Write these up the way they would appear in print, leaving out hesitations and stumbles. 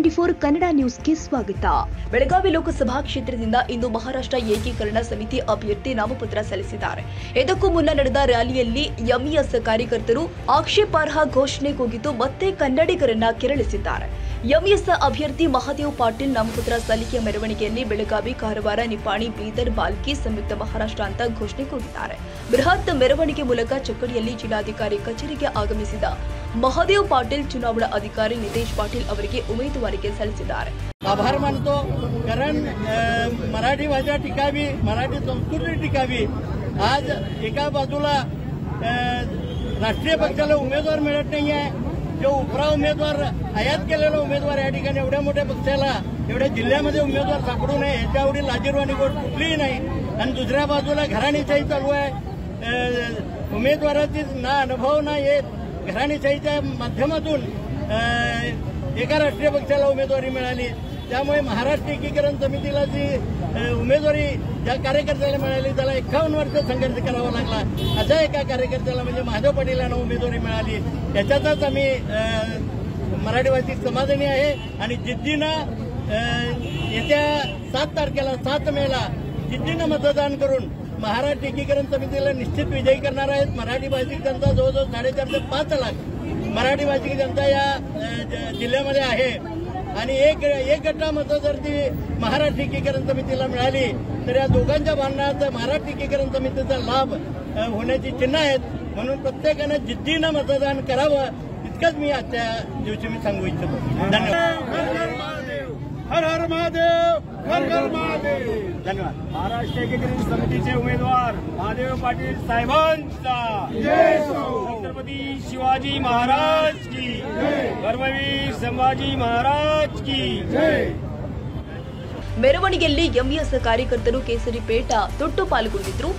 ಟಿವಿ24 ಕನ್ನಡ ನ್ಯೂಸ್ಗೆ ಸ್ವಾಗತ. ಬೆಳಗಾವಿ ಲೋಕಸಭಾ ಕ್ಷೇತ್ರದಿಂದ ಇಂದು ಮಹಾರಾಷ್ಟ್ರ ಏಕೀಕರಣ ಸಮಿತಿ ಅಭ್ಯರ್ಥಿ ನಾಮಪತ್ರ ಸಲ್ಲಿಸಿದ್ದಾರೆ. ಇದಕ್ಕೂ ಮುನ್ನ ನಡೆದ ರ್ಯಾಲಿಯಲ್ಲಿ ಎಂಇಎಸ್ ಕಾರ್ಯಕರ್ತರು ಆಕ್ಷೇಪಾರ್ಹ ಘೋಷಣೆ ಕೂಗಿದ್ದು ಮತ್ತೆ ಕನ್ನಡಿಗರನ್ನ ಕೆರಳಿಸಿದ್ದಾರೆ. ಎಂಇಎಸ್ ಅಭ್ಯರ್ಥಿ ಮಹಾದೇವ್ ಪಾಟೀಲ್ ನಾಮಪತ್ರ ಸಲ್ಲಿಕೆಯ ಮೆರವಣಿಗೆಯಲ್ಲಿ ಬೆಳಗಾವಿ, ಕಾರವಾರ, ನಿಪ್ಪಾಣಿ, ಬೀದರ್, ಬಾಲ್ಕಿ, ಸಂಯುಕ್ತ ಮಹಾರಾಷ್ಟ್ರ ಅಂತ ಘೋಷಣೆ ಕೂಗಿದ್ದಾರೆ. ಬೃಹತ್ ಮೆರವಣಿಗೆ ಮೂಲಕ ಚಕ್ಕಡಿಯಲ್ಲಿ ಜಿಲ್ಲಾಧಿಕಾರಿ ಕಚೇರಿಗೆ ಆಗಮಿಸಿದ महादेव पाटील चुनावणा अधिकारी नितेश पाटील ಅವರಿಗೆ उमेदवारी सಲ್ಲಿಸಿದ್ದಾರೆ. आभार मानतो, कारण मराठी भाषा टिकावी, मराठी संस्कृती टिकावी. आज एका बाजूला राष्ट्रीय पक्षाला उमेदवार मिळत नाहीये. जो उपरा उमेदवार आयात केलेला उमेदवार या ठिकाणी एवढ्या मोठ्या पक्षाला एवढ्या जिल्ह्यामध्ये उमेदवार सापडू नये याच्या एवढी लाजीरवाणी गोष्ट कुठलीही नाही. आणि दुसऱ्या बाजूला घराणेशाही चालू आहे. उमेदवाराची ना अनुभव ना येत घराणेशाहीच्या माध्यमातून एका राष्ट्रीय पक्षाला उमेदवारी मिळाली. त्यामुळे महाराष्ट्र एकीकरण समितीला जी उमेदवारी ज्या कार्यकर्त्याला मिळाली त्याला 51 वर्ष संघर्ष करावा लागला. अशा एका कार्यकर्त्याला म्हणजे महादेव पाटील यांना उमेदवारी मिळाली. त्याच्यातच आम्ही मराठीवासी समाधानी आहे आणि जिद्दीनं येत्या 7 तारखेला 7 मेला जिद्दीनं मतदान करून महाराष्ट्र एकीकरण समितीला निश्चित विजयी करणार आहेत. मराठी भाषिक जनता जवळजवळ 4.5 ते 5 लाख मराठी भाषिक जनता या जिल्ह्यामध्ये आहे आणि एक गट्टा मतं जर ती महाराष्ट्र एकीकरण समितीला मिळाली तर या दोघांच्या भांडणात महाराष्ट्र एकीकरण समितीचा लाभ होण्याची चिन्ह आहेत. म्हणून प्रत्येकानं जिद्दीनं मतदान करावं इतकंच मी आजच्या दिवशी मी सांगू इच्छितो. धन्यवाद. हर हर महादेव, घर घर महादेव. धन्यवाद. महाराष्ट्र एकीकरण समितीचे उमेदवार महादेव पाटील साहेबांचा जय हो. छत्रपती शिवाजी महाराज की जय. धर्मवीर संभाजी महाराज की जय. ಮೆರವಣಿಗೆಯಲ್ಲಿ ಎಂಇಎಸ್ ಕಾರ್ಯಕರ್ತರು ಕೇಸರಿ ಪೇಟ ತೊಟ್ಟು ಪಾಲ್ಗೊಂಡಿದ್ರು.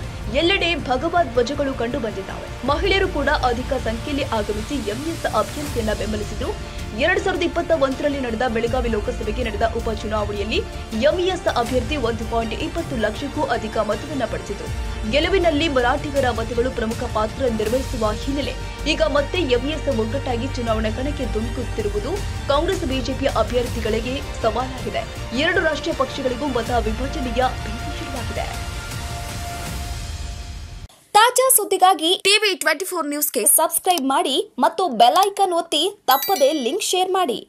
ಎಲ್ಲೆಡೆ ಭಗವಾ ಧ್ವಜಗಳು ಕಂಡು ಬಂದಿದ್ದಾವೆ. ಮಹಿಳೆಯರು ಕೂಡ ಅಧಿಕ ಸಂಖ್ಯೆಯಲ್ಲಿ ಆಗಮಿಸಿ ಎಂಇಎಸ್ ಅಭ್ಯರ್ಥಿಯನ್ನ ಬೆಂಬಲಿಸಿದ್ರು. 2021ರಲ್ಲಿ ನಡೆದ ಬೆಳಗಾವಿ ಲೋಕಸಭೆಗೆ ನಡೆದ ಉಪಚುನಾವಣೆಯಲ್ಲಿ ಎಂಇಎಸ್ ಅಭ್ಯರ್ಥಿ 1.20 ಲಕ್ಷಕ್ಕೂ ಅಧಿಕ ಮತವನ್ನು ಪಡೆಸಿದ್ರು. ಗೆಲುವಿನಲ್ಲಿ ಮರಾಠಿಗರ ಮತಗಳು ಪ್ರಮುಖ ಪಾತ್ರ ನಿರ್ವಹಿಸುವ ಹಿನ್ನೆಲೆ ಈಗ ಮತ್ತೆ ಎಂಇಎಸ್ ಒಗ್ಗಟ್ಟಾಗಿ ಚುನಾವಣಾ ಕಣಕ್ಕೆ ಧುಮುಕುತ್ತಿರುವುದು ಕಾಂಗ್ರೆಸ್ ಬಿಜೆಪಿ ಅಭ್ಯರ್ಥಿಗಳಿಗೆ ಸವಾಲಾಗಿದೆ. 2 ರಾಷ್ಟ್ರೀಯ ಪಕ್ಷಗಳಿಗೂ ಮತ ವಿಭಜನೆಯ ಭೀತಿ ಶುರುವಾಗಿದೆ. ತಾಜಾ ಸುದ್ದಿಗಾಗಿ ಟಿವಿ24 ನ್ಯೂಸ್ಗೆ ಸಬ್ಸ್ಕ್ರೈಬ್ ಮಾಡಿ ಮತ್ತು ಬೆಲ್ ಐಕಾನ್ ಒತ್ತಿ ತಪ್ಪದೇ ಲಿಂಕ್ ಶೇರ್ ಮಾಡಿ.